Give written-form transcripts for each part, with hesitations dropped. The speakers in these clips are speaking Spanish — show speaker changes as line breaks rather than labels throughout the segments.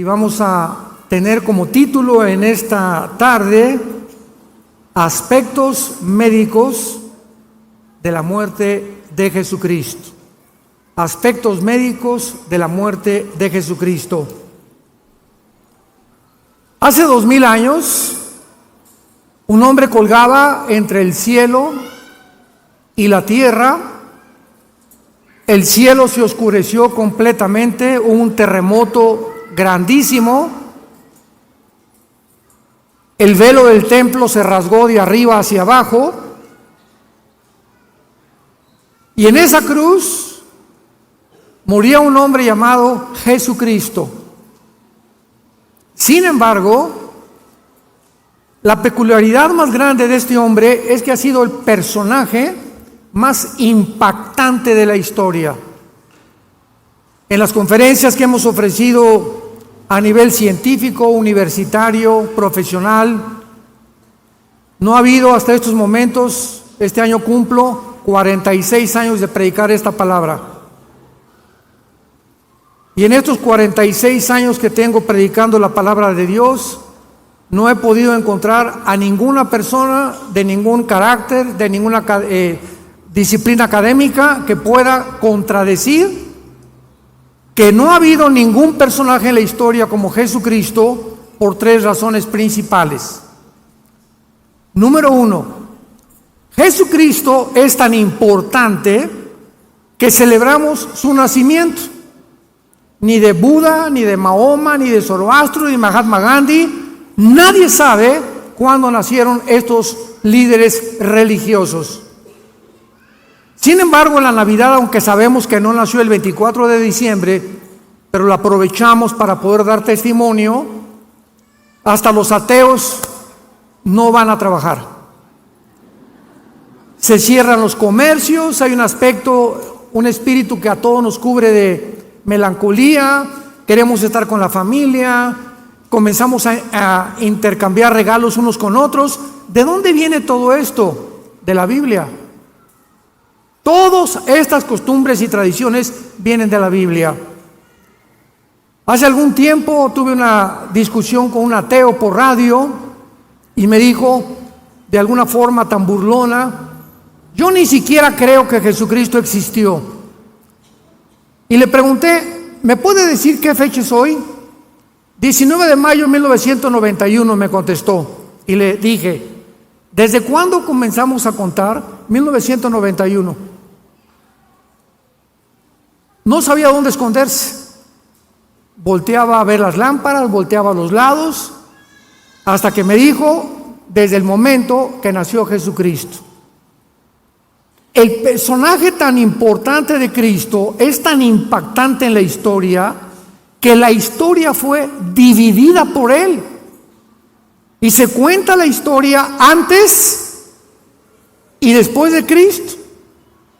y vamos a tener como título en esta tarde aspectos médicos de la muerte de Jesucristo. Aspectos médicos de la muerte de Jesucristo. Hace 2000 años, un hombre colgaba entre el cielo y la tierra. El cielo se oscureció completamente, hubo un terremoto grandísimo. El velo del templo se rasgó de arriba hacia abajo. Y en esa cruz moría un hombre llamado Jesucristo. Sin embargo, la peculiaridad más grande de este hombre es que ha sido el personaje más impactante de la historia. En las conferencias que hemos ofrecido a nivel científico, universitario, profesional, no ha habido hasta estos momentos, este año cumplo 46 años de predicar esta palabra. Y en estos 46 años que tengo predicando la palabra de Dios, no he podido encontrar a ninguna persona de ningún carácter, de ninguna disciplina académica que pueda contradecir que no ha habido ningún personaje en la historia como Jesucristo por tres razones principales. Número uno, Jesucristo es tan importante que celebramos su nacimiento. Ni de Buda, ni de Mahoma, ni de Zoroastro, ni de Mahatma Gandhi, nadie sabe cuándo nacieron estos líderes religiosos. Sin embargo, en la Navidad, aunque sabemos que no nació el 24 de diciembre, pero la aprovechamos para poder dar testimonio, hasta los ateos no van a trabajar. Se cierran los comercios, hay un aspecto, un espíritu que a todos nos cubre de melancolía, queremos estar con la familia, comenzamos a intercambiar regalos unos con otros. ¿De dónde viene todo esto? De la Biblia. Todas estas costumbres y tradiciones vienen de la Biblia. Hace algún tiempo tuve una discusión con un ateo por radio y me dijo de alguna forma tan burlona: yo ni siquiera creo que Jesucristo existió. Y le pregunté: ¿me puede decir qué fecha es hoy? 19 de mayo de 1991 me contestó. Y le dije: ¿desde cuándo comenzamos a contar? 1991. No sabía dónde esconderse. Volteaba a ver las lámparas, volteaba a los lados, hasta que me dijo: desde el momento que nació Jesucristo. El personaje tan importante de Cristo es tan impactante en la historia que la historia fue dividida por él. Y se cuenta la historia antes y después de Cristo.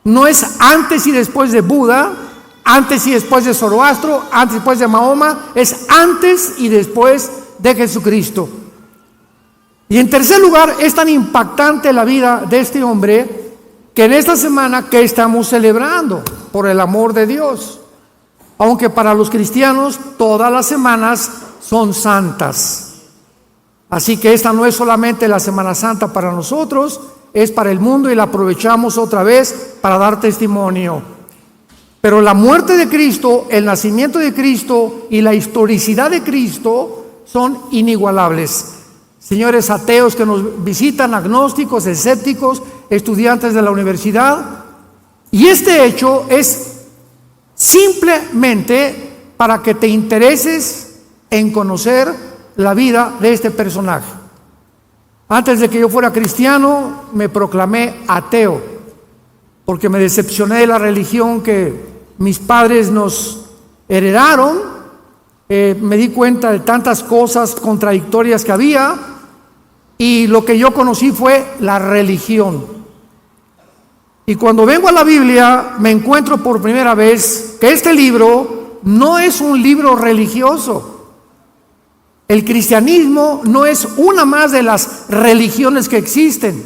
No es antes y después de Buda, antes y después de Zoroastro, antes y después de Mahoma, es antes y después de Jesucristo. Y en tercer lugar, es tan impactante la vida de este hombre que en esta semana que estamos celebrando por el amor de Dios, aunque para los cristianos todas las semanas son santas. Así que esta no es solamente la Semana Santa para nosotros, es para el mundo y la aprovechamos otra vez para dar testimonio. Pero la muerte de Cristo, el nacimiento de Cristo y la historicidad de Cristo son inigualables. Señores ateos que nos visitan, agnósticos, escépticos, estudiantes de la universidad, y este hecho es simplemente para que te intereses en conocer la vida de este personaje. Antes de que yo fuera cristiano, me proclamé ateo, porque me decepcioné de la religión que mis padres nos heredaron. Me di cuenta de tantas cosas contradictorias que había, y lo que yo conocí fue la religión. Y cuando vengo a la Biblia, me encuentro por primera vez que este libro no es un libro religioso. El cristianismo no es una más de las religiones que existen.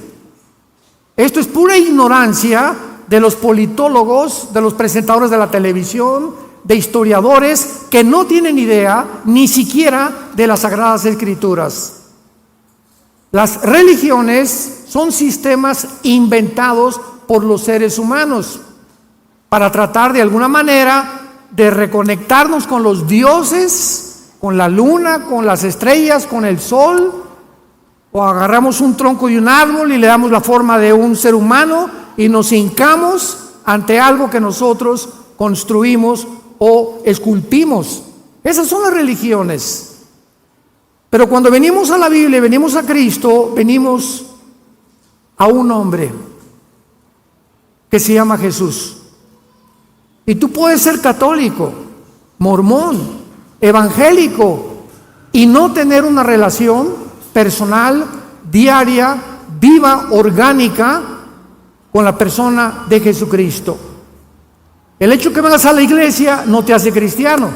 Esto es pura ignorancia de los politólogos, de los presentadores de la televisión, de historiadores que no tienen idea ni siquiera de las Sagradas Escrituras. Las religiones son sistemas inventados por los seres humanos para tratar de alguna manera de reconectarnos con los dioses, con la luna, con las estrellas, con el sol, o agarramos un tronco de un árbol y le damos la forma de un ser humano y nos hincamos ante algo que nosotros construimos o esculpimos. Esas son las religiones. Pero cuando venimos a la Biblia, venimos a Cristo, venimos a un hombre que se llama Jesús. Y tú puedes ser católico, mormón, evangélico y no tener una relación personal, diaria, viva, orgánica con la persona de Jesucristo. El hecho que vengas a la iglesia no te hace cristiano.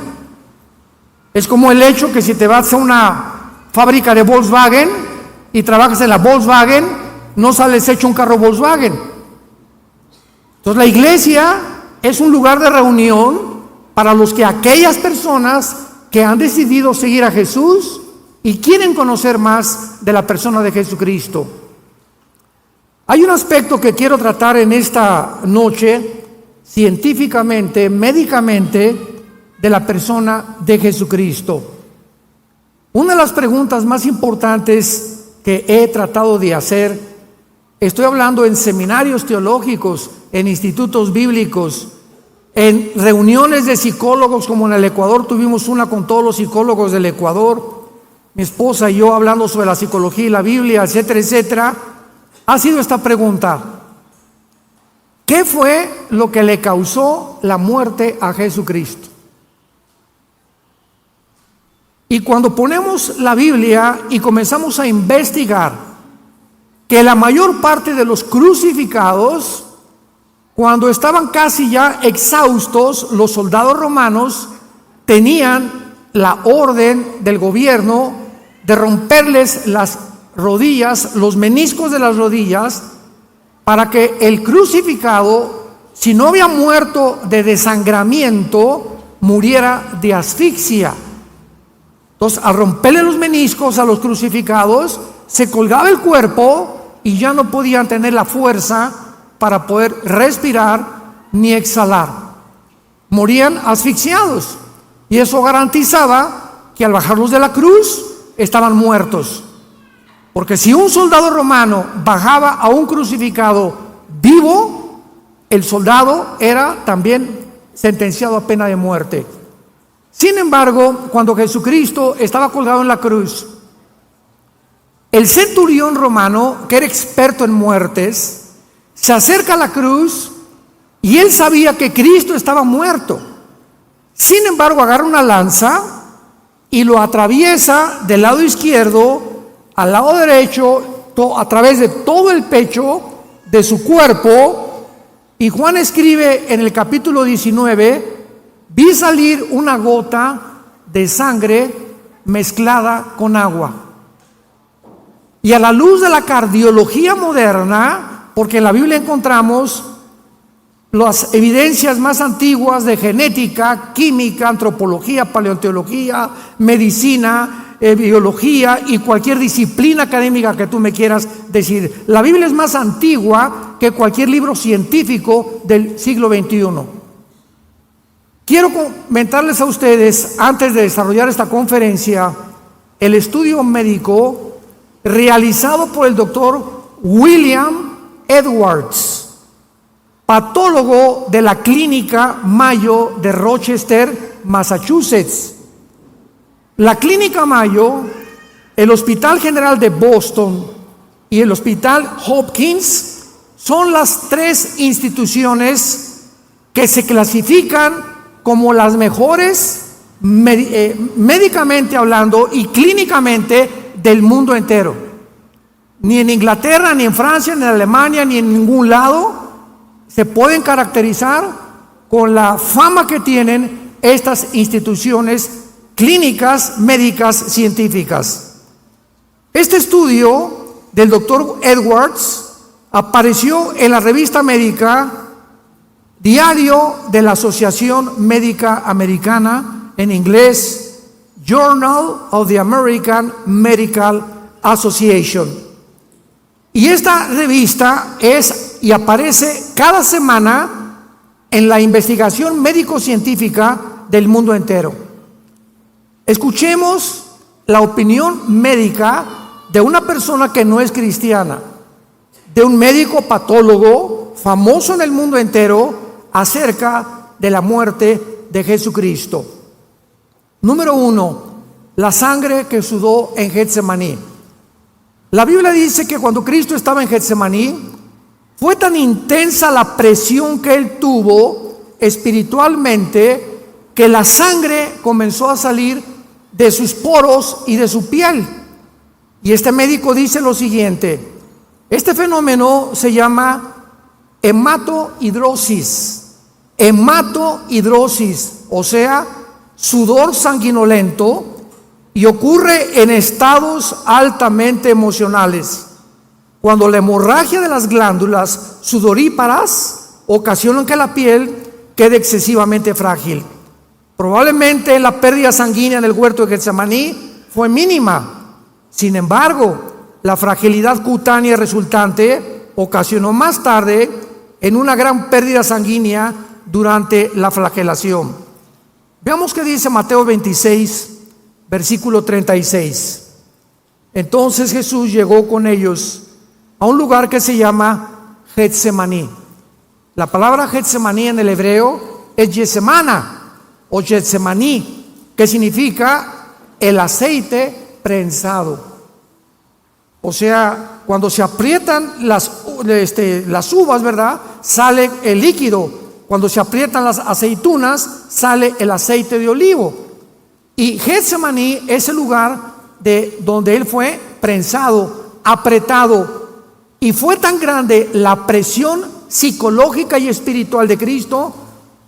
Es como el hecho que si te vas a una fábrica de Volkswagen y trabajas en la Volkswagen, no sales hecho un carro Volkswagen. Entonces la iglesia es un lugar de reunión para aquellas personas que han decidido seguir a Jesús y quieren conocer más de la persona de Jesucristo. Hay un aspecto que quiero tratar en esta noche, científicamente, médicamente, de la persona de Jesucristo. Una de las preguntas más importantes que he tratado de hacer, estoy hablando en seminarios teológicos, en institutos bíblicos, en reuniones de psicólogos, como en el Ecuador tuvimos una con todos los psicólogos del Ecuador, mi esposa y yo hablando sobre la psicología y la Biblia, etcétera, etcétera, ha sido esta pregunta: ¿qué fue lo que le causó la muerte a Jesucristo? Y cuando ponemos la Biblia y comenzamos a investigar que la mayor parte de los crucificados, cuando estaban casi ya exhaustos, los soldados romanos tenían la orden del gobierno de romperles las rodillas, los meniscos de las rodillas, para que el crucificado, si no había muerto de desangramiento, muriera de asfixia. Entonces, al romperle los meniscos a los crucificados, se colgaba el cuerpo y ya no podían tener la fuerza para poder respirar ni exhalar. Morían asfixiados. Y eso garantizaba que al bajarlos de la cruz, estaban muertos. Porque si un soldado romano bajaba a un crucificado vivo, el soldado era también sentenciado a pena de muerte. Sin embargo, cuando Jesucristo estaba colgado en la cruz, el centurión romano, que era experto en muertes, se acerca a la cruz y él sabía que Cristo estaba muerto. Sin embargo, agarra una lanza y lo atraviesa del lado izquierdo al lado derecho, a través de todo el pecho de su cuerpo. Y Juan escribe en el capítulo 19: vi salir una gota de sangre mezclada con agua. Y a la luz de la cardiología moderna, porque en la Biblia encontramos las evidencias más antiguas de genética, química, antropología, paleontología, medicina, biología y cualquier disciplina académica que tú me quieras decir. La Biblia es más antigua que cualquier libro científico del siglo XXI. Quiero comentarles a ustedes, antes de desarrollar esta conferencia, el estudio médico realizado por el doctor William Edwards, patólogo de la Clínica Mayo de Rochester, Massachusetts. La Clínica Mayo, el Hospital General de Boston y el Hospital Hopkins son las tres instituciones que se clasifican como las mejores médicamente hablando y clínicamente del mundo entero. Ni en Inglaterra, ni en Francia, ni en Alemania, ni en ningún lado se pueden caracterizar con la fama que tienen estas instituciones clínicas, médicas, científicas. Este estudio del doctor Edwards apareció en la revista médica Diario de la Asociación Médica Americana, en inglés, Journal of the American Medical Association. Y esta revista es y aparece cada semana en la investigación médico-científica del mundo entero. Escuchemos la opinión médica de una persona que no es cristiana, de un médico patólogo famoso en el mundo entero acerca de la muerte de Jesucristo. Número 1, la sangre que sudó en Getsemaní. La Biblia dice que cuando Cristo estaba en Getsemaní, fue tan intensa la presión que él tuvo espiritualmente que la sangre comenzó a salir de sus poros y de su piel. Y este médico dice lo siguiente: este fenómeno se llama hematohidrosis. Hematohidrosis, o sea, sudor sanguinolento, y ocurre en estados altamente emocionales, cuando la hemorragia de las glándulas sudoríparas ocasiona que la piel quede excesivamente frágil. Probablemente la pérdida sanguínea en el huerto de Getsemaní fue mínima. Sin embargo, la fragilidad cutánea resultante ocasionó más tarde en una gran pérdida sanguínea durante la flagelación. Veamos qué dice Mateo 26, versículo 36. Entonces Jesús llegó con ellos a un lugar que se llama Getsemaní. La palabra Getsemaní en el hebreo es Getsemana o Getsemaní, que significa el aceite prensado. O sea, cuando se aprietan las uvas, ¿verdad?, sale el líquido. Cuando se aprietan las aceitunas, sale el aceite de olivo. Y Getsemaní es el lugar donde él fue prensado, apretado. Y fue tan grande la presión psicológica y espiritual de Cristo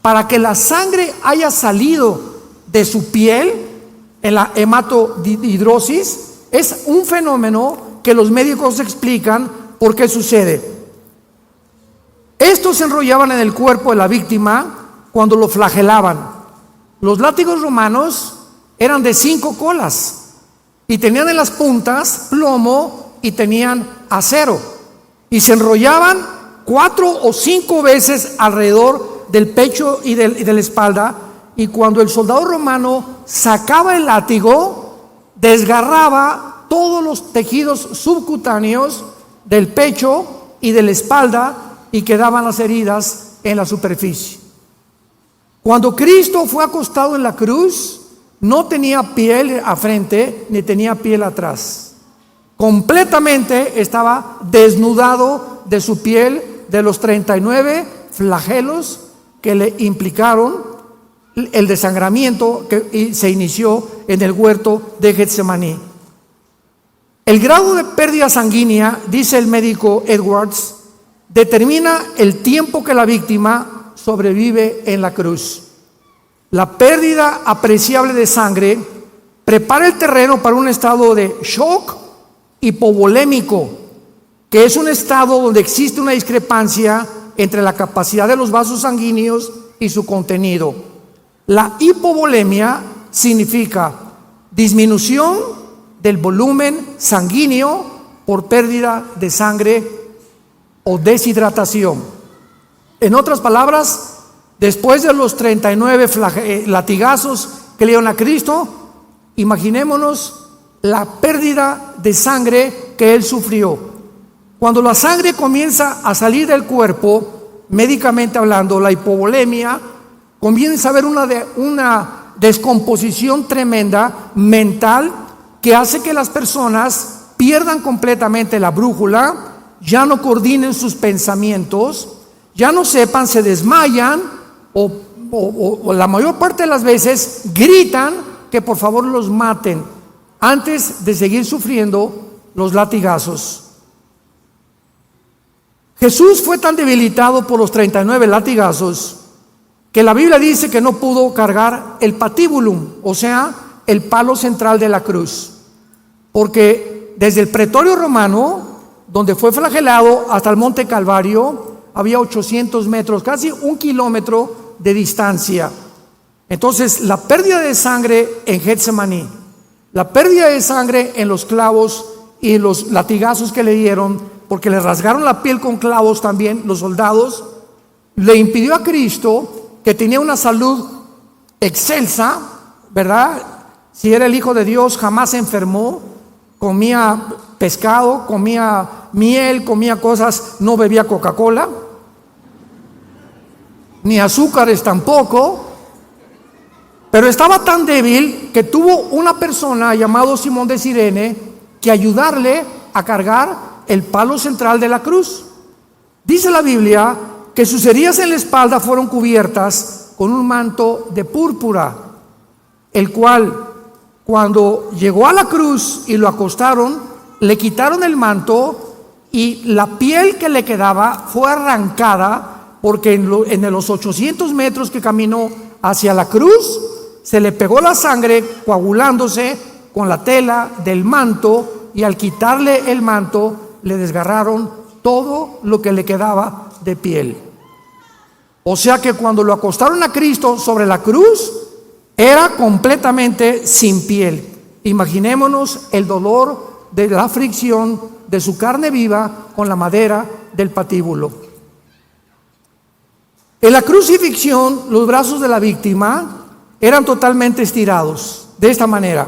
para que la sangre haya salido de su piel en la hematohidrosis. Es un fenómeno que los médicos explican por qué sucede. Estos se enrollaban en el cuerpo de la víctima cuando lo flagelaban. Los látigos romanos eran de 5 colas y tenían en las puntas plomo y tenían acero, y se enrollaban 4 o 5 veces alrededor del pecho y de la espalda, y cuando el soldado romano sacaba el látigo, desgarraba todos los tejidos subcutáneos del pecho y de la espalda, y quedaban las heridas en la superficie. Cuando Cristo fue acostado en la cruz, no tenía piel a frente ni tenía piel atrás. Completamente estaba desnudado de su piel, de los 39 flagelos que le implicaron el desangramiento que se inició en el huerto de Getsemaní. El grado de pérdida sanguínea, dice el médico Edwards, determina el tiempo que la víctima sobrevive en la cruz. La pérdida apreciable de sangre prepara el terreno para un estado de shock hipovolémico, que es un estado donde existe una discrepancia entre la capacidad de los vasos sanguíneos y su contenido. La hipovolemia significa disminución del volumen sanguíneo por pérdida de sangre o deshidratación. En otras palabras, después de los 39 latigazos que le dieron a Cristo, imaginémonos la pérdida de sangre que él sufrió. Cuando la sangre comienza a salir del cuerpo, médicamente hablando, la hipovolemia, comienza a haber una descomposición tremenda mental que hace que las personas pierdan completamente la brújula, ya no coordinen sus pensamientos, ya no sepan, se desmayan o la mayor parte de las veces gritan que por favor los maten antes de seguir sufriendo los latigazos. Jesús fue tan debilitado por los 39 latigazos que la Biblia dice que no pudo cargar el patibulum, o sea, el palo central de la cruz, porque desde el pretorio romano, donde fue flagelado, hasta el monte Calvario, había 800 metros, casi 1 kilómetro de distancia. Entonces, la pérdida de sangre en Getsemaní, la pérdida de sangre en los clavos y los latigazos que le dieron, porque le rasgaron la piel con clavos también los soldados, le impidió a Cristo, que tenía una salud excelsa, ¿verdad? Si era el Hijo de Dios, jamás se enfermó, comía pescado, comía miel, comía cosas, no bebía Coca-Cola, ni azúcares tampoco, pero estaba tan débil que tuvo una persona llamado Simón de Cirene que ayudarle a cargar el palo central de la cruz. Dice la Biblia que sus heridas en la espalda fueron cubiertas con un manto de púrpura, el cual, cuando llegó a la cruz y lo acostaron, le quitaron el manto y la piel que le quedaba fue arrancada, porque en los 800 metros que caminó hacia la cruz, se le pegó la sangre coagulándose con la tela del manto, y al quitarle el manto le desgarraron todo lo que le quedaba de piel. O sea que cuando lo acostaron a Cristo sobre la cruz, era completamente sin piel. Imaginémonos el dolor de la fricción de su carne viva con la madera del patíbulo. En la crucifixión, los brazos de la víctima eran totalmente estirados, de esta manera,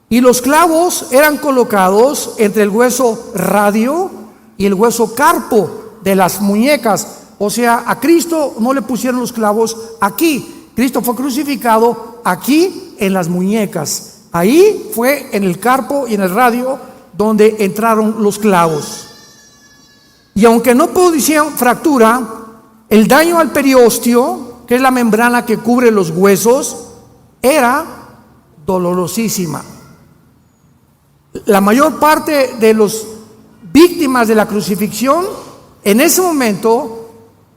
y los clavos eran colocados entre el hueso radio y el hueso carpo de las muñecas. O sea, a Cristo no le pusieron los clavos aquí. Cristo fue crucificado aquí en las muñecas. Ahí fue en el carpo y en el radio donde entraron los clavos. Y aunque no producían fractura, el daño al periósteo, que es la membrana que cubre los huesos, era dolorosísima. La mayor parte de las víctimas de la crucifixión en ese momento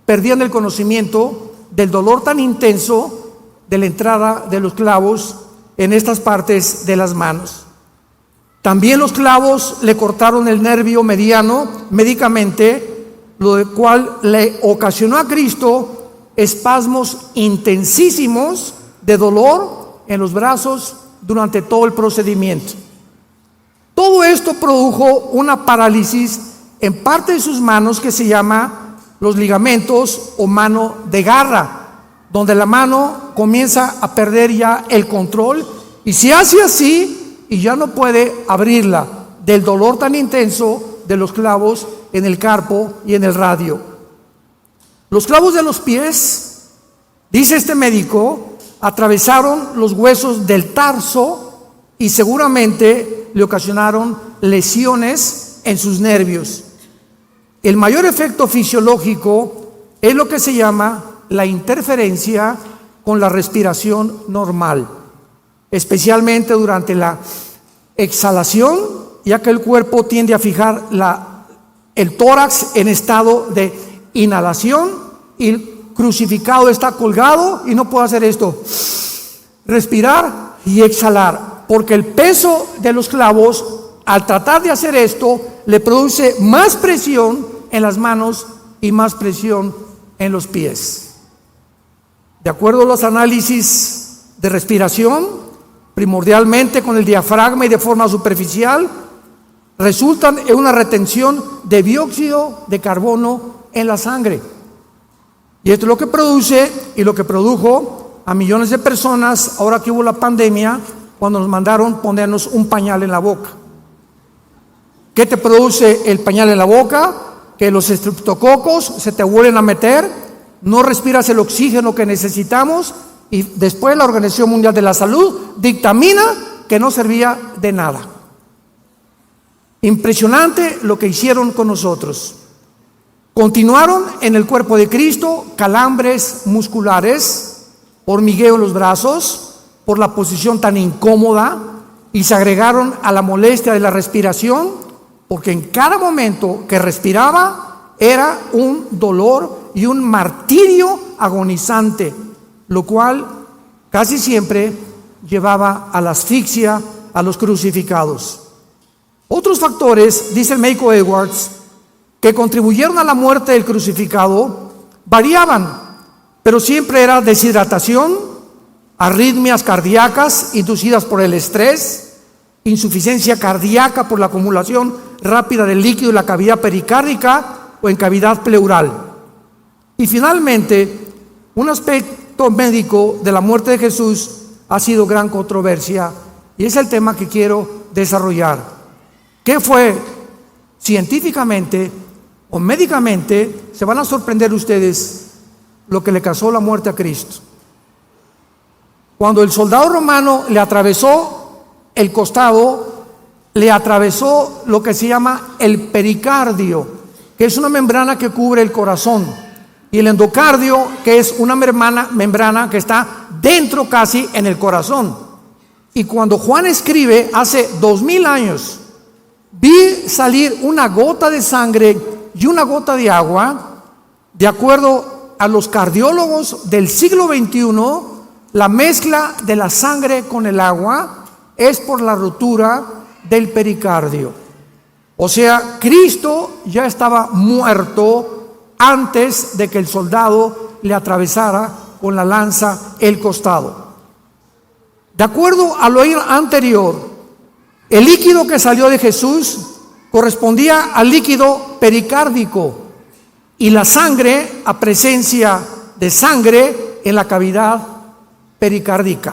perdían el conocimiento del dolor tan intenso de la entrada de los clavos en estas partes de las manos. También los clavos le cortaron el nervio mediano médicamente, lo cual le ocasionó a Cristo espasmos intensísimos de dolor en los brazos durante todo el procedimiento. Todo esto produjo una parálisis en parte de sus manos que se llama los ligamentos o mano de garra, donde la mano comienza a perder ya el control y se hace así y ya no puede abrirla del dolor tan intenso de los clavos en el carpo y en el radio. Los clavos de los pies, dice este médico, atravesaron los huesos del tarso y seguramente le ocasionaron lesiones en sus nervios. El mayor efecto fisiológico es lo que se llama la interferencia con la respiración normal, especialmente durante la exhalación, ya que el cuerpo tiende a fijar el tórax en estado de inhalación y el crucificado está colgado y no puede hacer esto, respirar y exhalar, porque el peso de los clavos, al tratar de hacer esto, le produce más presión en las manos y más presión en los pies. De acuerdo a los análisis de respiración, primordialmente con el diafragma y de forma superficial, resultan en una retención de dióxido de carbono en la sangre. Y esto es lo que produce y lo que produjo a millones de personas ahora que hubo la pandemia, cuando nos mandaron ponernos un pañal en la boca. ¿Qué te produce el pañal en la boca? Que los estreptococos se te vuelven a meter, no respiras el oxígeno que necesitamos y después la Organización Mundial de la Salud dictamina que no servía de nada. Impresionante lo que hicieron con nosotros. Continuaron en el cuerpo de Cristo calambres musculares, hormigueo en los brazos, por la posición tan incómoda, y se agregaron a la molestia de la respiración, porque en cada momento que respiraba era un dolor y un martirio agonizante, lo cual casi siempre llevaba a la asfixia a los crucificados. Otros factores, dice el médico Edwards, que contribuyeron a la muerte del crucificado variaban, pero siempre era deshidratación, arritmias cardíacas inducidas por el estrés, insuficiencia cardíaca por la acumulación rápida del líquido en la cavidad pericárdica o en cavidad pleural. Y finalmente, un aspecto médico de la muerte de Jesús ha sido gran controversia, y es el tema que quiero desarrollar. ¿Qué fue científicamente o médicamente? Se van a sorprender ustedes lo que le causó la muerte a Cristo. Cuando el soldado romano le atravesó el costado, le atravesó lo que se llama el pericardio, que es una membrana que cubre el corazón, y el endocardio, que es una membrana que está dentro casi en el corazón. Y cuando Juan escribe hace 2000 años, vi salir una gota de sangre y una gota de agua. De acuerdo a los cardiólogos del siglo XXI, la mezcla de la sangre con el agua es por la rotura del pericardio. O sea, Cristo ya estaba muerto antes de que el soldado le atravesara con la lanza el costado. De acuerdo a lo anterior, el líquido que salió de Jesús correspondía al líquido pericárdico y la sangre a presencia de sangre en la cavidad pericárdica.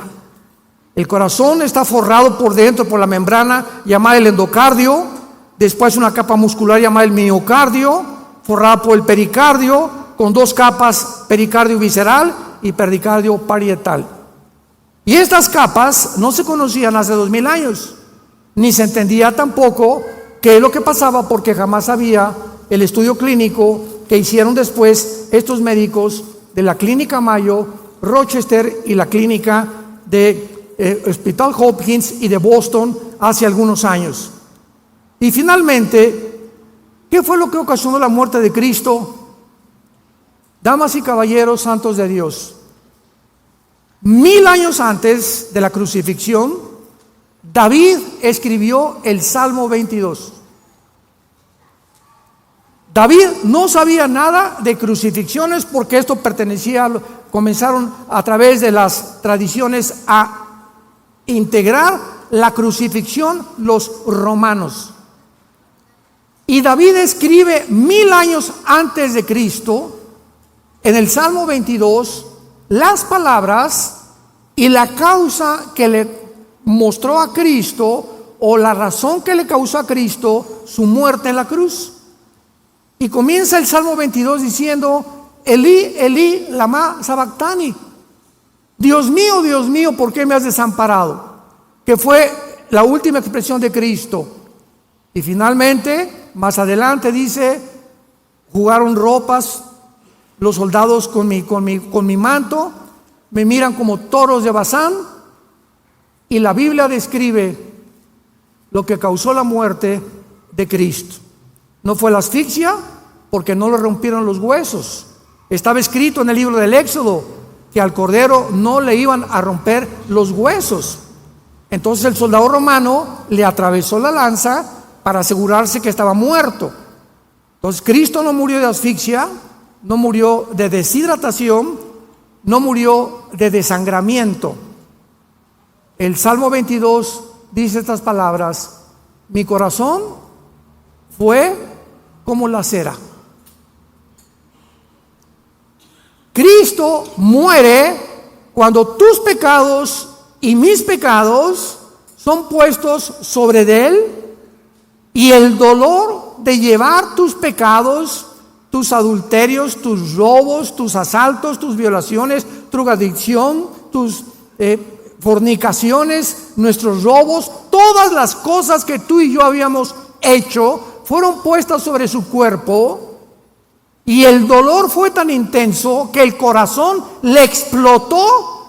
El corazón está forrado por dentro por la membrana llamada el endocardio, después una capa muscular llamada el miocardio, forrada por el pericardio, con dos capas, pericardio visceral y pericardio parietal. Y estas capas no se conocían hace 2000 años, ni se entendía tampoco qué es lo que pasaba, porque jamás había el estudio clínico que hicieron después estos médicos de la Clínica Mayo, Rochester y la Clínica de Hospital Hopkins y de Boston hace algunos años. Y finalmente, ¿qué fue lo que ocasionó la muerte de Cristo? Damas y caballeros santos de Dios, 1000 años antes de la crucifixión, David escribió el Salmo 22. David no sabía nada de crucifixiones, porque esto comenzaron a través de las tradiciones a integrar la crucifixión los romanos. Y David escribe 1000 años antes de Cristo, en el Salmo 22, las palabras y la causa que le mostró a Cristo, o la razón que le causó a Cristo su muerte en la cruz. Y comienza el Salmo 22 diciendo: Elí, Elí, lama sabactani. Dios mío, ¿por qué me has desamparado? Que fue la última expresión de Cristo. Y finalmente, más adelante dice: jugaron ropas los soldados con mi manto, me miran como toros de Bazán. Y la Biblia describe lo que causó la muerte de Cristo. No fue la asfixia, porque no le rompieron los huesos. Estaba escrito en el libro del Éxodo que al cordero no le iban a romper los huesos. Entonces el soldado romano le atravesó la lanza para asegurarse que estaba muerto. Entonces Cristo no murió de asfixia, no murió de deshidratación, no murió de desangramiento. El Salmo 22 dice estas palabras: mi corazón fue como la cera. Cristo muere cuando tus pecados y mis pecados son puestos sobre de Él, y el dolor de llevar tus pecados, tus adulterios, tus robos, tus asaltos, tus violaciones, tu drogadicción, tus fornicaciones, nuestros robos, todas las cosas que tú y yo habíamos hecho fueron puestas sobre su cuerpo. Y el dolor fue tan intenso que el corazón le explotó.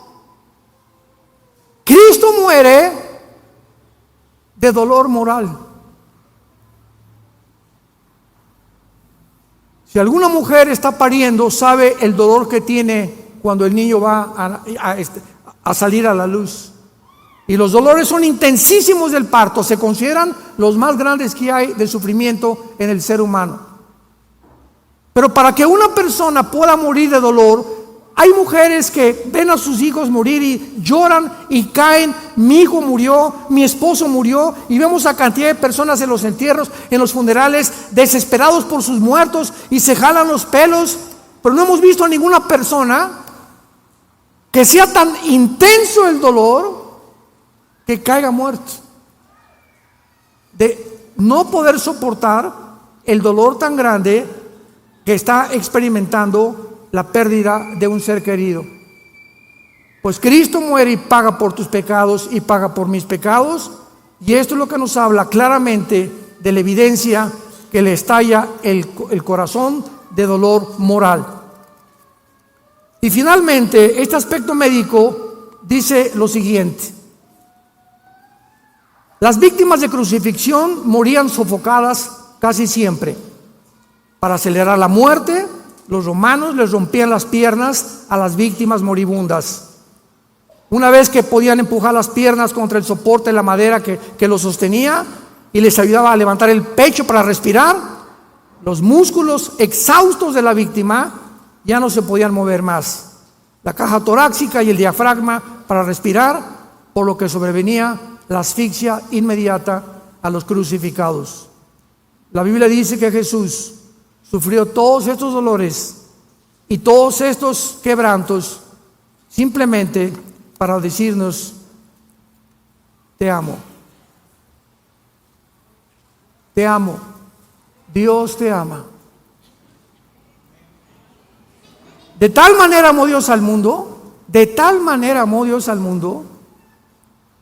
Cristo muere de dolor moral. Si alguna mujer está pariendo, sabe el dolor que tiene cuando el niño va a salir a la luz. Y los dolores son intensísimos del parto, se consideran los más grandes que hay de sufrimiento en el ser humano. Pero para que una persona pueda morir de dolor, hay mujeres que ven a sus hijos morir y lloran y caen. Mi hijo murió, mi esposo murió, y vemos a cantidad de personas en los entierros, en los funerales, desesperados por sus muertos y se jalan los pelos. Pero no hemos visto a ninguna persona que sea tan intenso el dolor que caiga muerto, de no poder soportar el dolor tan grande que está experimentando la pérdida de un ser querido. Pues Cristo muere y paga por tus pecados y paga por mis pecados, y esto es lo que nos habla claramente de la evidencia que le estalla el corazón de dolor moral. Y finalmente, este aspecto médico dice lo siguiente: las víctimas de crucifixión morían sofocadas casi siempre. Para acelerar la muerte, los romanos les rompían las piernas a las víctimas moribundas. Una vez que podían empujar las piernas contra el soporte de la madera que los sostenía y les ayudaba a levantar el pecho para respirar, los músculos exhaustos de la víctima ya no se podían mover más. La caja torácica y el diafragma para respirar, por lo que sobrevenía la asfixia inmediata a los crucificados. La Biblia dice que Jesús sufrió todos estos dolores y todos estos quebrantos simplemente para decirnos: te amo, te amo, Dios te ama. De tal manera amó Dios al mundo, de tal manera amó Dios al mundo.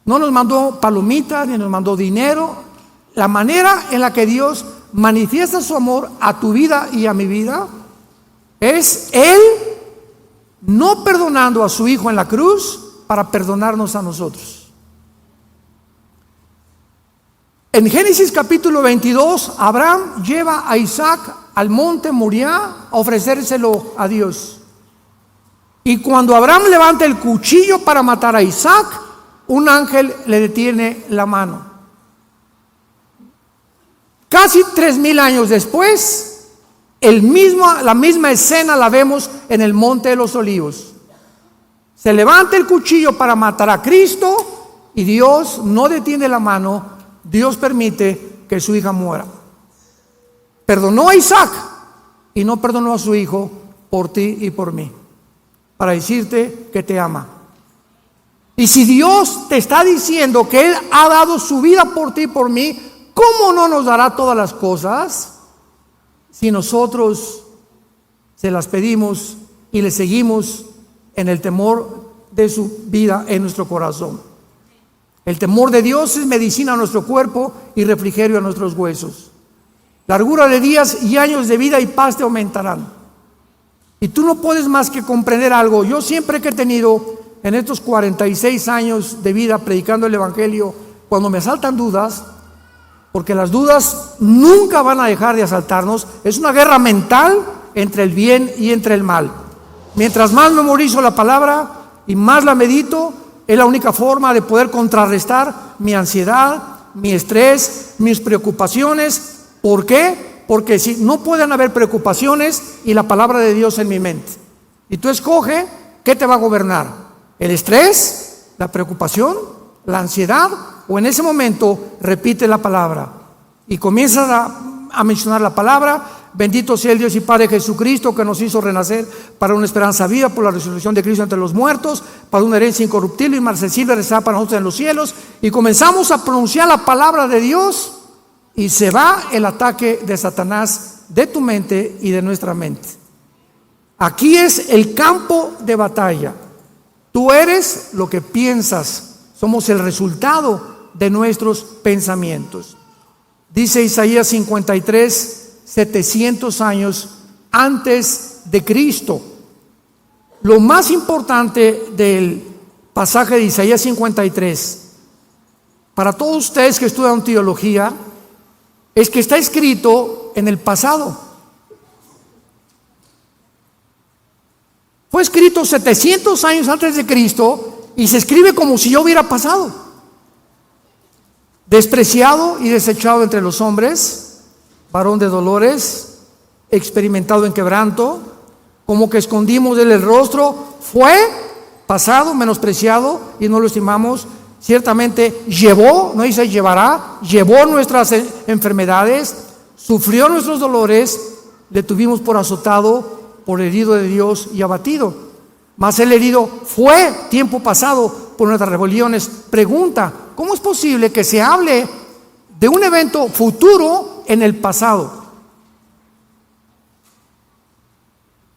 No nos mandó palomitas ni nos mandó dinero. La manera en la que Dios manifiesta su amor a tu vida y a mi vida es Él no perdonando a su Hijo en la cruz para perdonarnos a nosotros. En Génesis capítulo 22, Abraham lleva a Isaac al monte Moriah a ofrecérselo a Dios. Y cuando Abraham levanta el cuchillo para matar a Isaac, un ángel le detiene la mano. Casi 3000 años después, la misma escena la vemos en el Monte de los Olivos. Se levanta el cuchillo para matar a Cristo y Dios no detiene la mano. Dios permite que su hija muera. Perdonó a Isaac y no perdonó a su hijo por ti y por mí, para decirte que te ama. Y si Dios te está diciendo que Él ha dado su vida por ti y por mí, ¿cómo no nos dará todas las cosas si nosotros se las pedimos y le seguimos en el temor de su vida en nuestro corazón? El temor de Dios es medicina a nuestro cuerpo y refrigerio a nuestros huesos. Largura de días y años de vida y paz te aumentarán. Y tú no puedes más que comprender algo. Yo siempre que he tenido en estos 46 años de vida predicando el Evangelio, cuando me asaltan dudas, porque las dudas nunca van a dejar de asaltarnos, es una guerra mental entre el bien y entre el mal. Mientras más memorizo la palabra y más la medito, es la única forma de poder contrarrestar mi ansiedad, mi estrés, mis preocupaciones. ¿Por qué? Porque si no pueden haber preocupaciones y la palabra de Dios en mi mente. Y tú escoge qué te va a gobernar: el estrés, la preocupación, la ansiedad, o en ese momento repite la palabra y comienzas a mencionar la palabra. Bendito sea el Dios y Padre Jesucristo, que nos hizo renacer para una esperanza viva por la resurrección de Cristo entre los muertos, para una herencia incorruptible y inmarcesible reservada para nosotros en los cielos. Y comenzamos a pronunciar la palabra de Dios y se va el ataque de Satanás de tu mente y de nuestra mente. Aquí es el campo de batalla. Tú eres lo que piensas. Somos el resultado de nuestros pensamientos. Dice Isaías 53, 700 años antes de Cristo. Lo más importante del pasaje de Isaías 53, para todos ustedes que estudian teología, es que está escrito en el pasado. Fue escrito 700 años antes de Cristo y se escribe como si ya hubiera pasado. Despreciado y desechado entre los hombres, varón de dolores, experimentado en quebranto, como que escondimos de él el rostro, fue pasado, menospreciado y no lo estimamos. Ciertamente llevó, no dice llevará, llevó nuestras enfermedades, sufrió nuestros dolores, le tuvimos por azotado, por herido de Dios y abatido. Mas el herido fue tiempo pasado por nuestras rebeliones. Pregunta, ¿cómo es posible que se hable de un evento futuro en el pasado?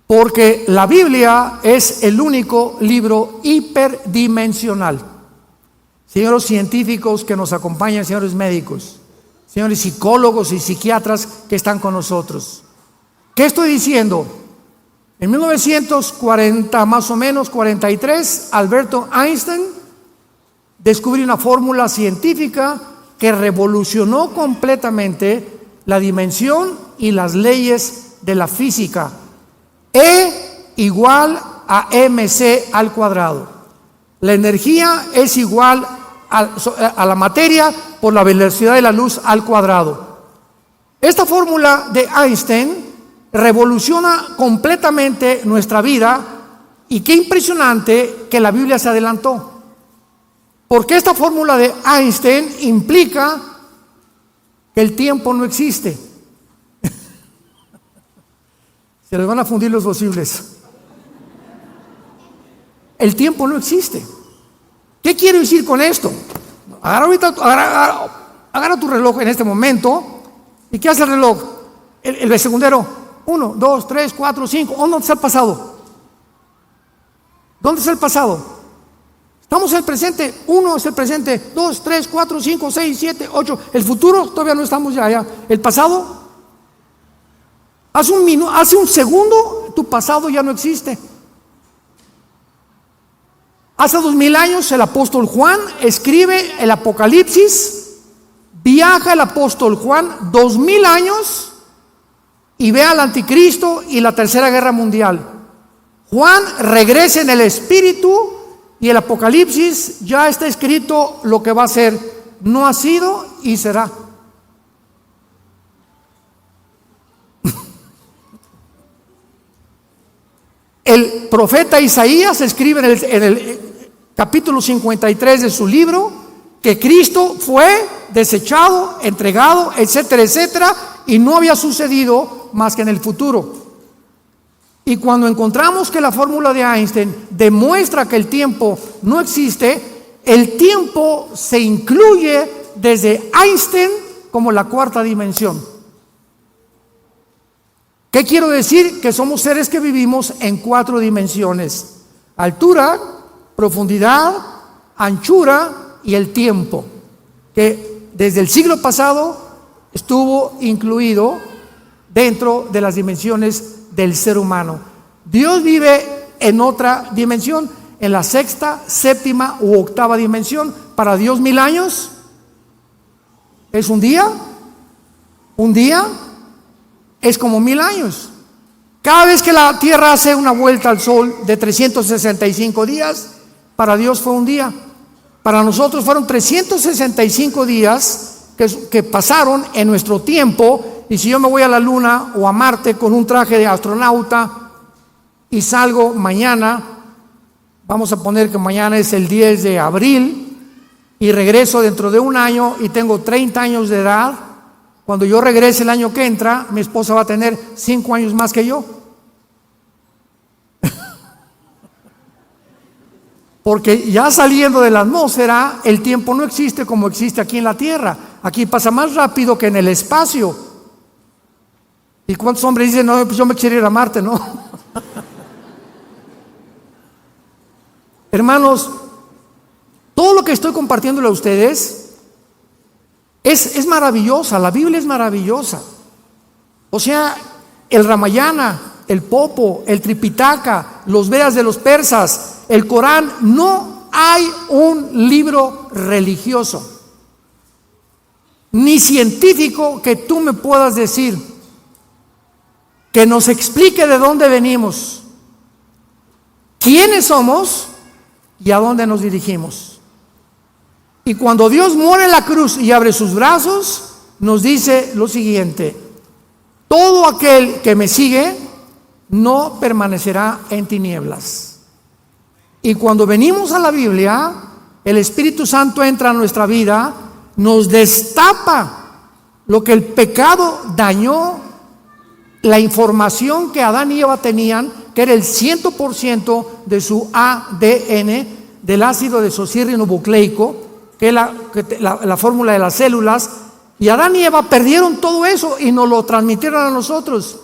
Porque la Biblia es el único libro hiperdimensional. Señores científicos que nos acompañan, señores médicos, señores psicólogos y psiquiatras que están con nosotros, ¿qué estoy diciendo? En 1940, más o menos, 43, Alberto Einstein descubrió una fórmula científica que revolucionó completamente la dimensión y las leyes de la física. E igual a mc al cuadrado. La energía es igual a la materia por la velocidad de la luz al cuadrado. Esta fórmula de Einstein revoluciona completamente nuestra vida, y qué impresionante que la Biblia se adelantó, porque esta fórmula de Einstein implica que el tiempo no existe. Se les van a fundir los posibles. El tiempo no existe. ¿Qué quiero decir con esto? Agarra tu reloj en este momento. ¿Y qué hace el reloj? El segundero. 1, 2, 3, 4, 5. ¿Dónde está el pasado? ¿Dónde está el pasado? Estamos en el presente. 1 es el presente. 2, 3, 4, 5, 6, 7, 8. El futuro todavía no estamos ya. El pasado. Hace un segundo tu pasado ya no existe. Hace 2000 años el apóstol Juan escribe el Apocalipsis. Viaja el apóstol Juan 2000 años y ve al anticristo y la tercera guerra mundial. Juan regresa en el espíritu y el Apocalipsis ya está escrito lo que va a ser. No ha sido y será. El profeta Isaías escribe en el capítulo 53 de su libro que Cristo fue desechado, entregado, etcétera, etcétera, y no había sucedido más que en el futuro. Y cuando encontramos que la fórmula de Einstein demuestra que el tiempo no existe, el tiempo se incluye desde Einstein como la cuarta dimensión. ¿Qué quiero decir? Que somos seres que vivimos en 4 dimensiones: altura, profundidad, anchura y el tiempo, que desde el siglo pasado estuvo incluido dentro de las dimensiones del ser humano. Dios vive en otra dimensión, en la 6ª, 7ª u 8ª dimensión. Para Dios 1000 años es un día. Un día es como 1000 años. Cada vez que la tierra hace una vuelta al sol de 365 días, para Dios fue un día. Para nosotros fueron 365 días que pasaron en nuestro tiempo. Y si yo me voy a la luna o a Marte con un traje de astronauta y salgo mañana, vamos a poner que mañana es el 10 de abril, y regreso dentro de un año y tengo 30 años de edad, cuando yo regrese el año que entra, mi esposa va a tener 5 años más que yo. Porque ya saliendo de la atmósfera, el tiempo no existe como existe aquí en la Tierra. Aquí pasa más rápido que en el espacio. ¿Y cuántos hombres dicen, no, pues yo me quiero ir a Marte, no? Hermanos, todo lo que estoy compartiéndole a ustedes es maravillosa. La Biblia es maravillosa. O sea, el Ramayana, el Popo, el Tripitaka, los Vedas de los persas, el Corán, no hay un libro religioso ni científico que tú me puedas decir que nos explique de dónde venimos, quiénes somos y a dónde nos dirigimos. Y cuando Dios muere en la cruz y abre sus brazos, nos dice lo siguiente: todo aquel que me sigue no permanecerá en tinieblas. Y cuando venimos a la Biblia, el Espíritu Santo entra a nuestra vida, nos destapa lo que el pecado dañó, la información que Adán y Eva tenían, que era el 100% de su ADN, del ácido desoxirribonucleico, que es la fórmula de las células. Y Adán y Eva perdieron todo eso y nos lo transmitieron a nosotros.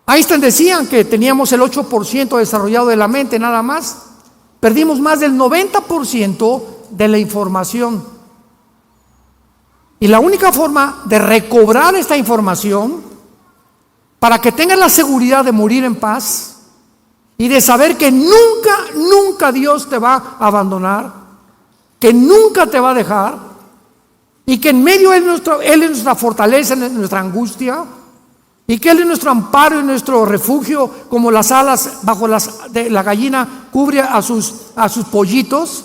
Einstein decían que teníamos el 8% desarrollado de la mente nada más. Perdimos más del 90% de la información. Y la única forma de recobrar esta información, para que tengas la seguridad de morir en paz y de saber que nunca Dios te va a abandonar, que nunca te va a dejar, y que en medio Él es nuestra fortaleza, nuestra angustia, y que Él es nuestro amparo y nuestro refugio, como las alas bajo de la gallina cubre a sus pollitos.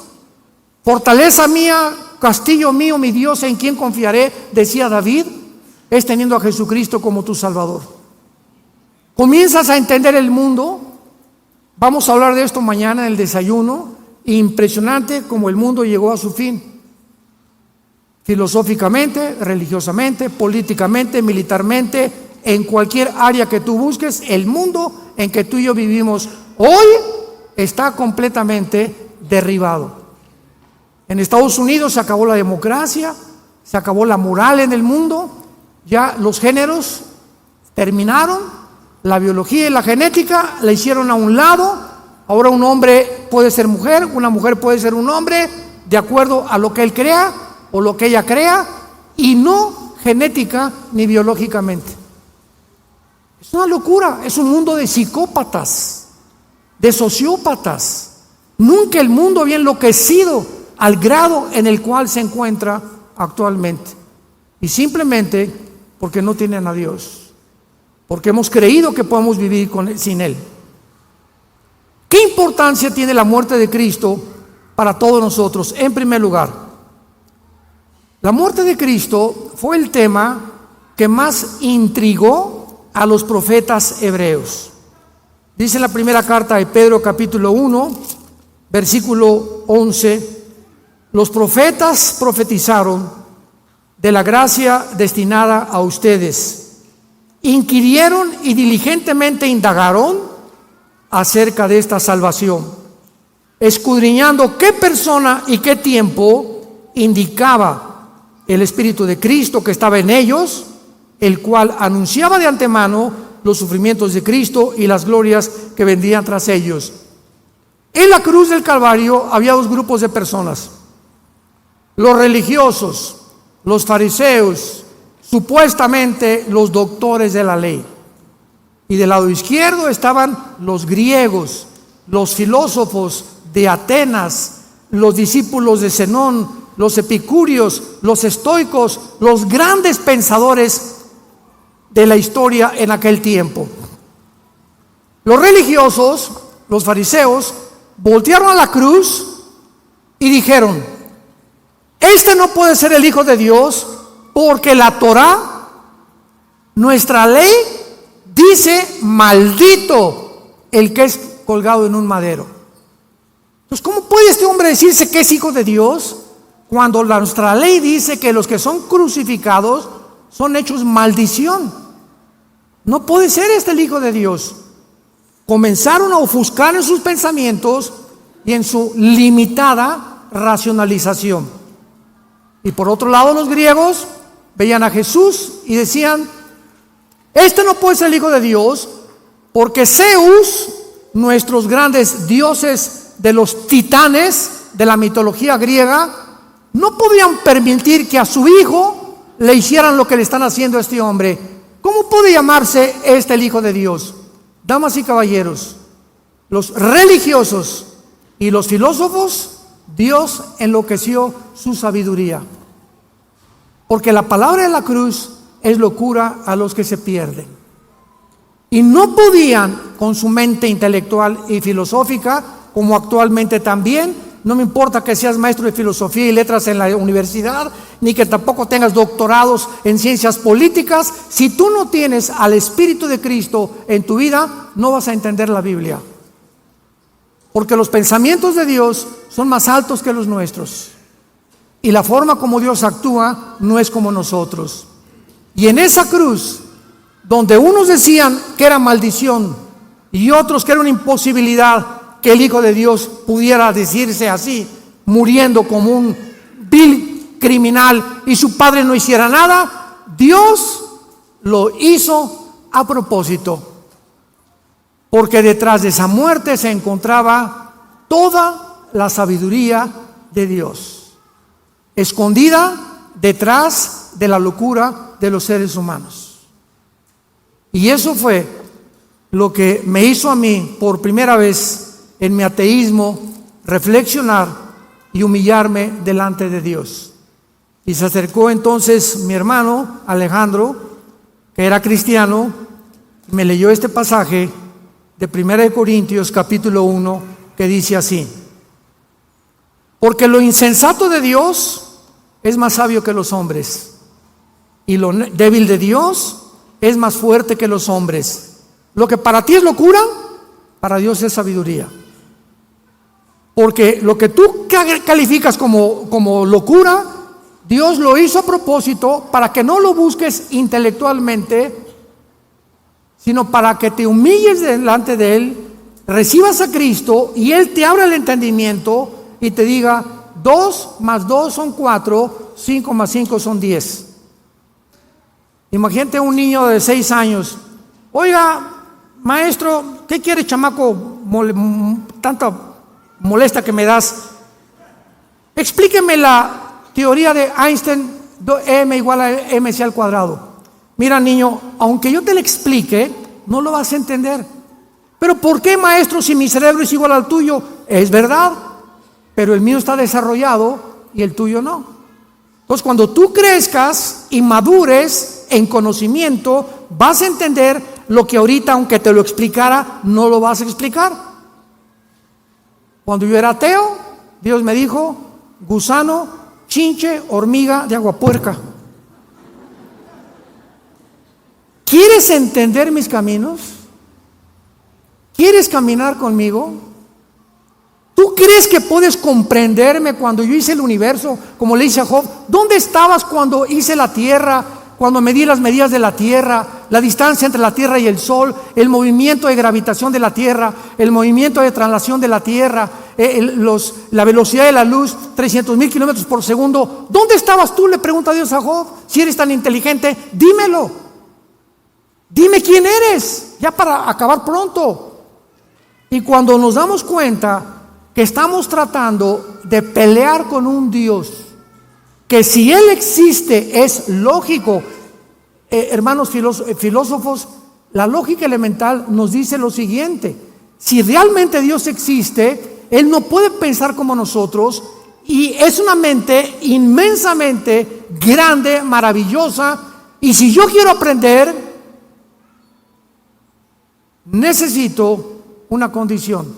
Fortaleza mía, castillo mío, mi Dios, en quien confiaré, decía David, es teniendo a Jesucristo como tu Salvador. Comienzas a entender el mundo. Vamos a hablar de esto mañana en el desayuno. Impresionante como el mundo llegó a su fin. Filosóficamente, religiosamente, políticamente, militarmente, en cualquier área que tú busques, el mundo en que tú y yo vivimos hoy está completamente derribado. En Estados Unidos se acabó la democracia, se acabó la moral en el mundo, ya los géneros terminaron. La biología y la genética la hicieron a un lado. Ahora un hombre puede ser mujer, una mujer puede ser un hombre, de acuerdo a lo que él crea o lo que ella crea, y no genética ni biológicamente. Es una locura, es un mundo de psicópatas, de sociópatas. Nunca el mundo había enloquecido al grado en el cual se encuentra actualmente. Y simplemente porque no tienen a Dios. Porque hemos creído que podemos vivir sin Él. ¿Qué importancia tiene la muerte de Cristo para todos nosotros? En primer lugar, la muerte de Cristo fue el tema que más intrigó a los profetas hebreos. Dice en la primera carta de Pedro, capítulo 1, versículo 11, los profetas profetizaron de la gracia destinada a ustedes. Inquirieron y diligentemente indagaron acerca de esta salvación, escudriñando qué persona y qué tiempo indicaba el Espíritu de Cristo que estaba en ellos, el cual anunciaba de antemano los sufrimientos de Cristo y las glorias que vendrían tras ellos. En la cruz del Calvario había dos grupos de personas: los religiosos, los fariseos, supuestamente los doctores de la ley, y del lado izquierdo estaban los griegos, los filósofos de Atenas, los discípulos de Zenón, los epicúreos, los estoicos, los grandes pensadores de la historia en aquel tiempo. Los religiosos, los fariseos, voltearon a la cruz y dijeron: este no puede ser el Hijo de Dios, porque la Torá, nuestra ley, dice: maldito el que es colgado en un madero. Entonces, ¿cómo puede este hombre decirse que es hijo de Dios cuando nuestra ley dice que los que son crucificados son hechos maldición? No puede ser este el Hijo de Dios. Comenzaron a ofuscar en sus pensamientos y en su limitada racionalización. Y por otro lado, los griegos veían a Jesús y decían: este no puede ser el Hijo de Dios, porque Zeus, nuestros grandes dioses de los titanes de la mitología griega, no podían permitir que a su hijo le hicieran lo que le están haciendo a este hombre. ¿Cómo puede llamarse este el Hijo de Dios? Damas y caballeros, los religiosos y los filósofos, Dios enloqueció su sabiduría, porque la palabra de la cruz es locura a los que se pierden. Y no podían, con su mente intelectual y filosófica, como actualmente también, No me importa que seas maestro de filosofía y letras en la universidad, ni que tampoco tengas doctorados en ciencias políticas. Si tú no tienes al Espíritu de Cristo en tu vida, no vas a entender la Biblia. Porque los pensamientos de Dios son más altos que los nuestros. Y la forma como Dios actúa no es como nosotros. Y en esa cruz, donde unos decían que era maldición y otros que era una imposibilidad que el Hijo de Dios pudiera decirse así, muriendo como un vil criminal y su padre no hiciera nada, Dios lo hizo a propósito. Porque detrás de esa muerte se encontraba toda la sabiduría de Dios, escondida detrás de la locura de los seres humanos. Y eso fue lo que me hizo a mí, por primera vez en mi ateísmo, reflexionar y humillarme delante de Dios. Y se acercó entonces mi hermano Alejandro, que era cristiano, y me leyó este pasaje de 1 Corintios capítulo 1, que dice así: porque lo insensato de Dios es más sabio que los hombres, y lo débil de Dios es más fuerte que los hombres. Lo que para ti es locura, para Dios es sabiduría. Porque lo que tú calificas como locura, Dios lo hizo a propósito para que no lo busques intelectualmente, sino para que te humilles delante de Él, recibas a Cristo y Él te abra el entendimiento y te diga: 2 más 2 son 4, 5 más 5 son 10. Imagínate un niño de 6 años: oiga, maestro, ¿qué quiere, chamaco? Tanta molesta que me das. Explíqueme la teoría de Einstein, m igual a mc al cuadrado. Mira, niño, aunque yo te lo explique, no lo vas a entender. Pero ¿por qué, maestro, si mi cerebro es igual al tuyo? Es verdad, pero el mío está desarrollado y el tuyo no. Entonces, cuando tú crezcas y madures en conocimiento, vas a entender lo que ahorita, aunque te lo explicara, no lo vas a explicar. Cuando yo era ateo, Dios me dijo: gusano, chinche, hormiga de agua puerca. ¿Quieres entender mis caminos? ¿Quieres caminar conmigo? ¿Tú crees que puedes comprenderme cuando yo hice el universo? Como le dice a Job: ¿dónde estabas cuando hice la tierra? Cuando medí las medidas de la tierra, la distancia entre la tierra y el sol, el movimiento de gravitación de la tierra, el movimiento de traslación de la tierra, la velocidad de la luz, 300,000 kilómetros por segundo. ¿Dónde estabas tú?, le pregunta Dios a Job. Si eres tan inteligente, dímelo. Dime quién eres, ya para acabar pronto. Y cuando nos damos cuenta que estamos tratando de pelear con un Dios, que si Él existe es lógico, hermanos filósofos, la lógica elemental nos dice lo siguiente: si realmente Dios existe, Él no puede pensar como nosotros, y es una mente inmensamente grande, maravillosa, y si yo quiero aprender, necesito una condición,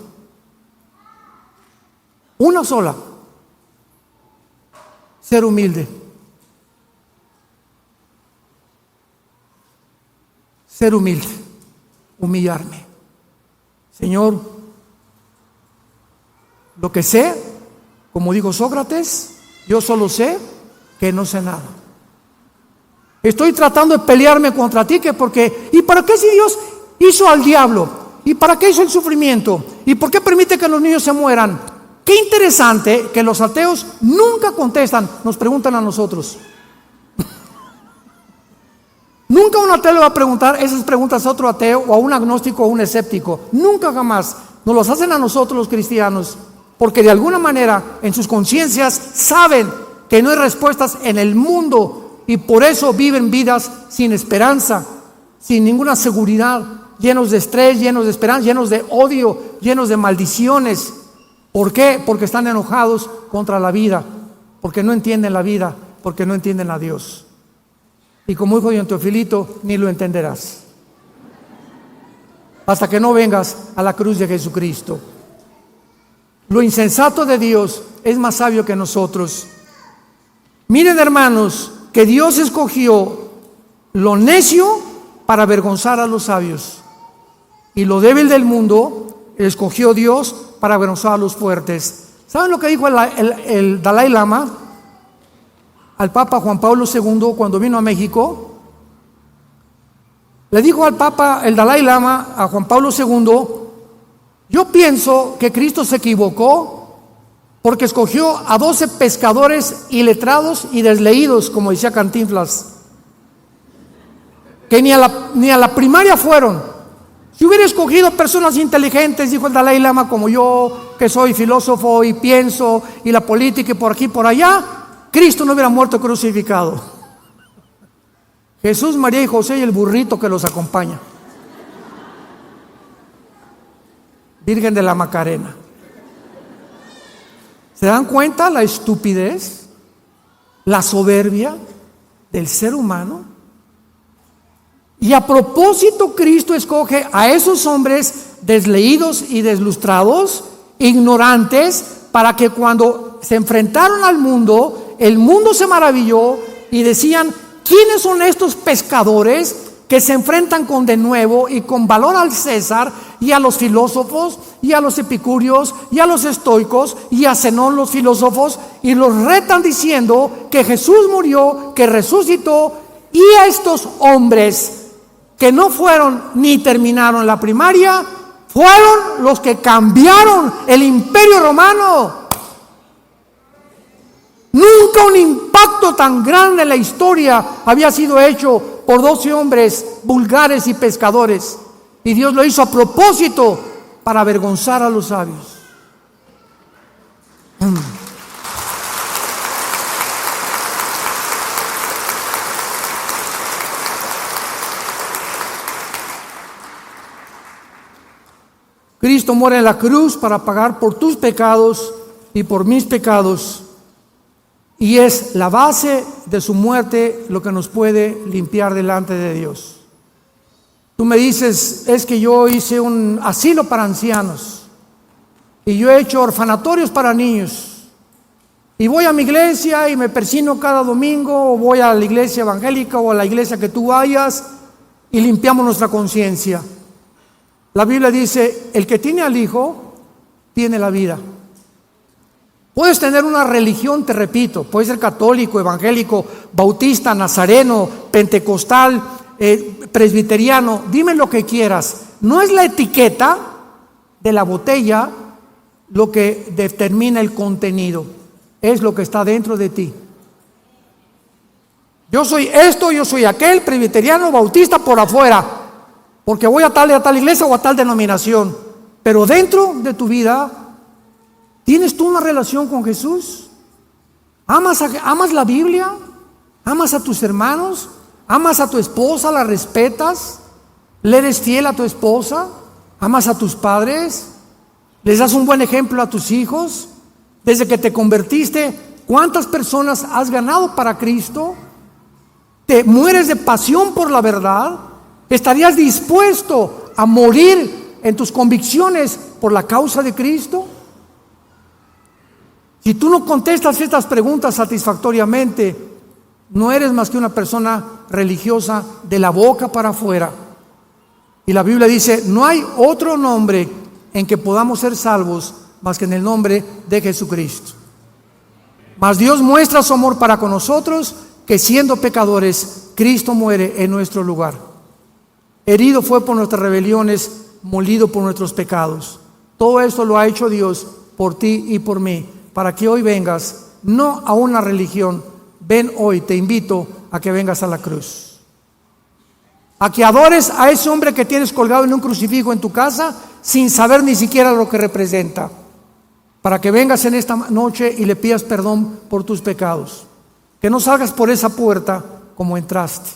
una sola: ser humilde. Ser humilde, humillarme. Señor, lo que sé, como dijo Sócrates, yo solo sé que no sé nada. Estoy tratando de pelearme contra ti, que porque, ¿y para qué si Dios hizo al diablo? ¿Y para qué hizo el sufrimiento? ¿Y por qué permite que los niños se mueran? Qué interesante que los ateos nunca contestan, nos preguntan a nosotros. Nunca un ateo le va a preguntar esas preguntas a otro ateo, o a un agnóstico o a un escéptico. Nunca, jamás. Nos los hacen a nosotros los cristianos, porque de alguna manera en sus conciencias saben que no hay respuestas en el mundo, y por eso viven vidas sin esperanza, sin ninguna seguridad, llenos de estrés, llenos de esperanza, llenos de odio, llenos de maldiciones. ¿Por qué? Porque están enojados contra la vida, porque no entienden la vida, porque no entienden a Dios. Y como dijo don Teofilito, ni lo entenderás hasta que no vengas a la cruz de Jesucristo. lo insensato de Dios es más sabio que nosotros. Miren, hermanos, que Dios escogió lo necio para avergonzar a los sabios, y lo débil del mundo escogió Dios para avergonzar a los fuertes. ¿Saben lo que dijo el Dalai Lama al Papa Juan Pablo II cuando vino a México? Le dijo al Papa, el Dalai Lama, a Juan Pablo II: yo pienso que Cristo se equivocó porque escogió a 12 pescadores iletrados y desleídos, como decía Cantinflas, que ni a la primaria fueron. Si hubiera escogido personas inteligentes, dijo el Dalai Lama, como yo, que soy filósofo y pienso, y la política y por aquí y por allá, Cristo no hubiera muerto crucificado. Jesús, María y José y el burrito que los acompaña. Virgen de la Macarena. ¿Se dan cuenta la estupidez, la soberbia del ser humano? Y a propósito, Cristo escoge a esos hombres desleídos y deslustrados, ignorantes, para que cuando se enfrentaron al mundo, el mundo se maravilló y decían: ¿quiénes son estos pescadores que se enfrentan con denuedo y con valor al César y a los filósofos y a los epicúreos y a los estoicos y a Zenón, los filósofos, y los retan diciendo que Jesús murió, que resucitó? Y a estos hombres que no fueron ni terminaron la primaria fueron los que cambiaron el Imperio Romano. Nunca un impacto tan grande en la historia había sido hecho por 12 hombres vulgares y pescadores, y Dios lo hizo a propósito para avergonzar a los sabios. Cristo muere en la cruz para pagar por tus pecados y por mis pecados, y es la base de su muerte lo que nos puede limpiar delante de Dios. Tú me dices: es que yo hice un asilo para ancianos, y yo he hecho orfanatorios para niños, y voy a mi iglesia y me persino cada domingo, o voy a la iglesia evangélica o a la iglesia que tú vayas, y limpiamos nuestra conciencia. La Biblia dice: el que tiene al Hijo tiene la vida. Puedes tener una religión, te repito, puedes ser católico, evangélico, bautista, nazareno, pentecostal, presbiteriano, dime lo que quieras. No es la etiqueta de la botella lo que determina el contenido, es lo que está dentro de ti. Yo soy esto, yo soy aquel, presbiteriano, bautista por afuera, porque voy a tal iglesia o a tal denominación, pero dentro de tu vida, ¿tienes tú una relación con Jesús? ¿Amas la Biblia? ¿Amas a tus hermanos? ¿Amas a tu esposa? ¿La respetas? ¿Le eres fiel a tu esposa? ¿Amas a tus padres? ¿Les das un buen ejemplo a tus hijos? Desde que te convertiste, ¿cuántas personas has ganado para Cristo? ¿Te mueres de pasión por la verdad? ¿Estarías dispuesto a morir en tus convicciones por la causa de Cristo? Si tú no contestas estas preguntas satisfactoriamente, no eres más que una persona religiosa de la boca para afuera. Y la Biblia dice: no hay otro nombre en que podamos ser salvos más que en el nombre de Jesucristo. Mas Dios muestra su amor para con nosotros, que siendo pecadores, Cristo muere en nuestro lugar. Herido fue por nuestras rebeliones, molido por nuestros pecados. Todo esto lo ha hecho Dios por ti y por mí, para que hoy vengas, no a una religión, ven hoy, te invito a que vengas a la cruz. A que adores a ese hombre que tienes colgado en un crucifijo en tu casa, sin saber ni siquiera lo que representa. Para que vengas en esta noche y le pidas perdón por tus pecados. Que no salgas por esa puerta como entraste,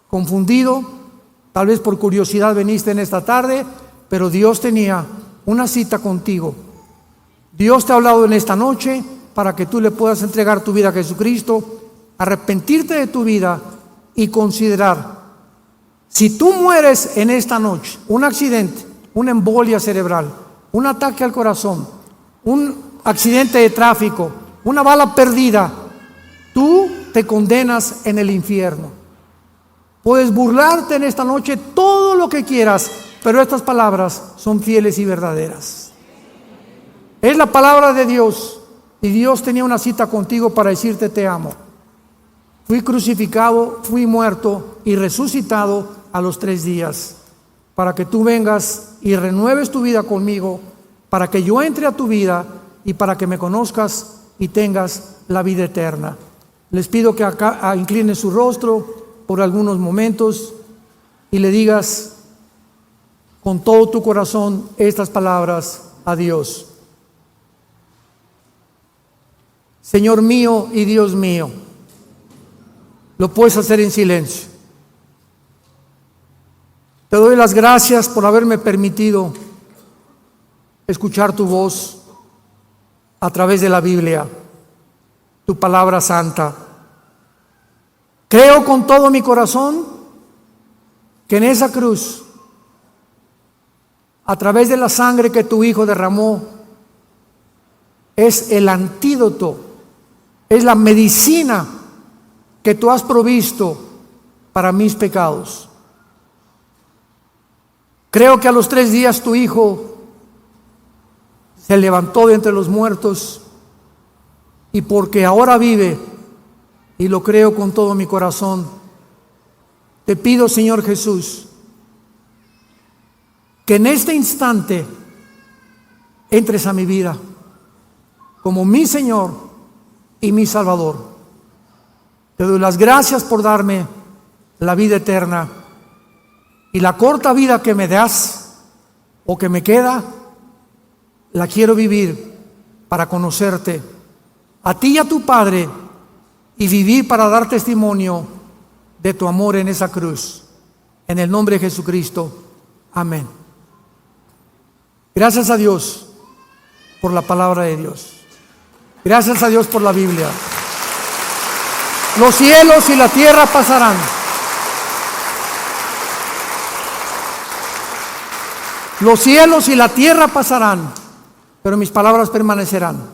confundido. Tal vez por curiosidad viniste en esta tarde, pero Dios tenía una cita contigo. Dios te ha hablado en esta noche para que tú le puedas entregar tu vida a Jesucristo, arrepentirte de tu vida y considerar: si tú mueres en esta noche, un accidente, una embolia cerebral, un ataque al corazón, un accidente de tráfico, una bala perdida, tú te condenas en el infierno. Puedes burlarte en esta noche todo lo que quieras, pero estas palabras son fieles y verdaderas. Es la palabra de Dios, y Dios tenía una cita contigo para decirte: te amo. Fui crucificado, fui muerto y resucitado a los 3 días, para que tú vengas y renueves tu vida conmigo, para que yo entre a tu vida y para que me conozcas y tengas la vida eterna. Les pido que acá incline su rostro por algunos momentos y le digas con todo tu corazón estas palabras a Dios. Señor mío y Dios mío, lo puedes hacer en silencio. Te doy las gracias por haberme permitido escuchar tu voz a través de la Biblia, tu palabra santa. Creo con todo mi corazón que en esa cruz, a través de la sangre que tu Hijo derramó, es el antídoto, es la medicina que tú has provisto para mis pecados. Creo que a los 3 días tu Hijo se levantó de entre los muertos, y porque ahora vive, y lo creo con todo mi corazón, te pido, Señor Jesús, que en este instante entres a mi vida como mi Señor y mi Salvador. Te doy las gracias por darme la vida eterna, y la corta vida que me das o que me queda, la quiero vivir para conocerte a ti y a tu Padre, y vivir para dar testimonio de tu amor en esa cruz. En el nombre de Jesucristo. Amén. Gracias a Dios por la palabra de Dios. Gracias a Dios por la Biblia. Los cielos y la tierra pasarán. Los cielos y la tierra pasarán, pero mis palabras permanecerán.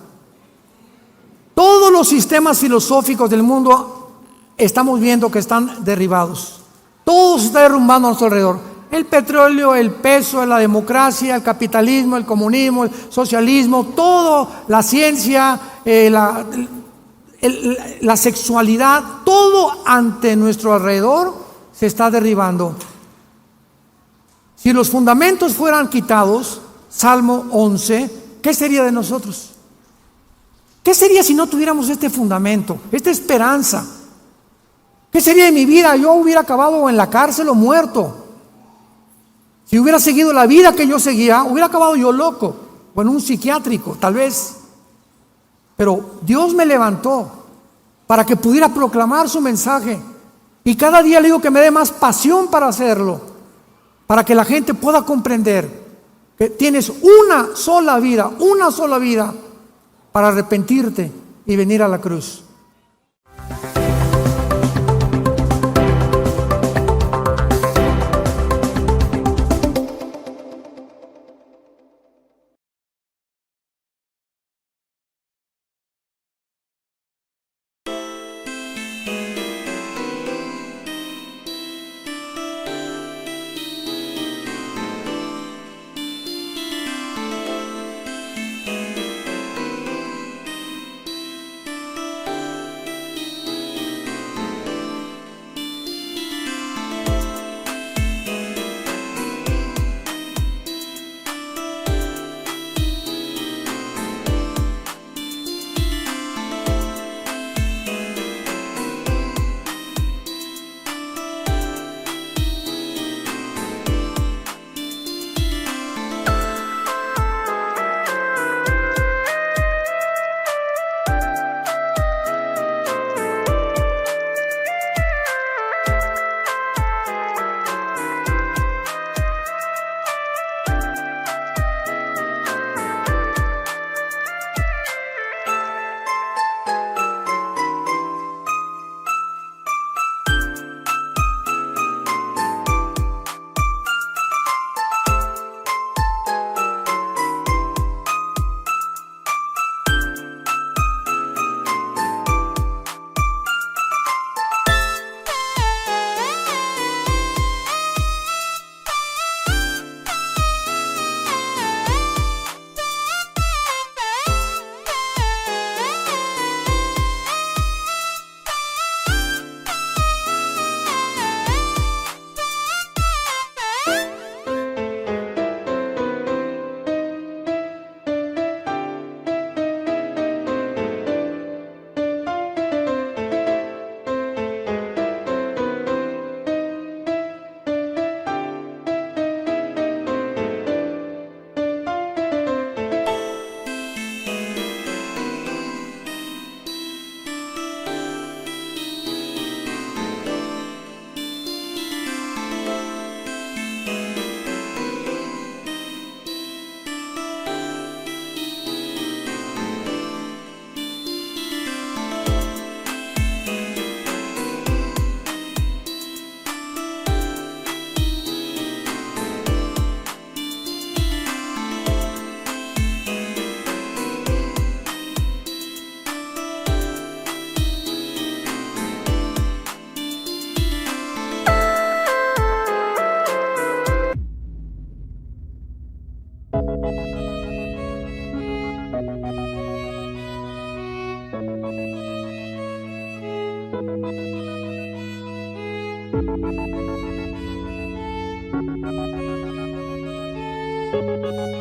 Todos los sistemas filosóficos del mundo estamos viendo que están derribados. Todo se está derrumbando a nuestro alrededor. El petróleo, el peso, la democracia, el capitalismo, el comunismo, el socialismo, todo, la ciencia, la sexualidad, todo ante nuestro alrededor se está derribando. Si los fundamentos fueran quitados, Salmo 11, ¿qué sería de nosotros? ¿Qué sería si no tuviéramos este fundamento, esta esperanza? ¿Qué sería de mi vida? Yo hubiera acabado en la cárcel o muerto. Si hubiera seguido la vida que yo seguía, hubiera acabado yo loco, o en un psiquiátrico, tal vez. Pero Dios me levantó para que pudiera proclamar su mensaje. Y cada día le digo que me dé más pasión para hacerlo, para que la gente pueda comprender que tienes una sola vida para arrepentirte y venir a la cruz.
Dios.